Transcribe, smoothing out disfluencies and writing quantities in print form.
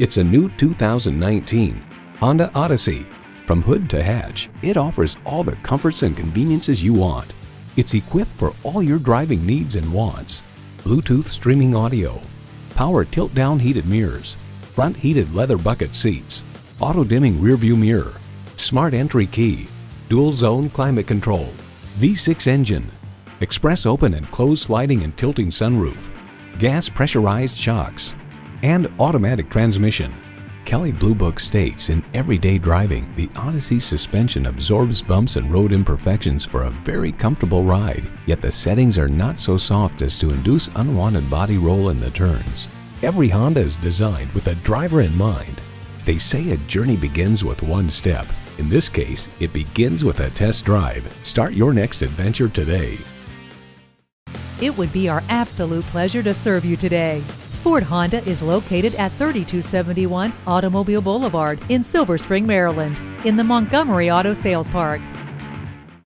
It's a new 2019 Honda Odyssey. From hood to hatch, it offers all the comforts and conveniences you want. It's equipped for all your driving needs and wants. Bluetooth streaming audio, power tilt-down heated mirrors, front heated leather bucket seats, auto-dimming rearview mirror, smart entry key, dual-zone climate control, V6 engine, express open and close sliding and tilting sunroof, gas pressurized shocks, and automatic transmission. Kelley Blue Book states in everyday driving, the Odyssey suspension absorbs bumps and road imperfections for a very comfortable ride, yet the settings are not so soft as to induce unwanted body roll in the turns. Every Honda is designed with the driver in mind. They say a journey begins with one step. In this case, it begins with a test drive. Start your next adventure today. It would be our absolute pleasure to serve you today. Sport Honda is located at 3271 Automobile Boulevard in Silver Spring, Maryland, in the Montgomery Auto Sales Park.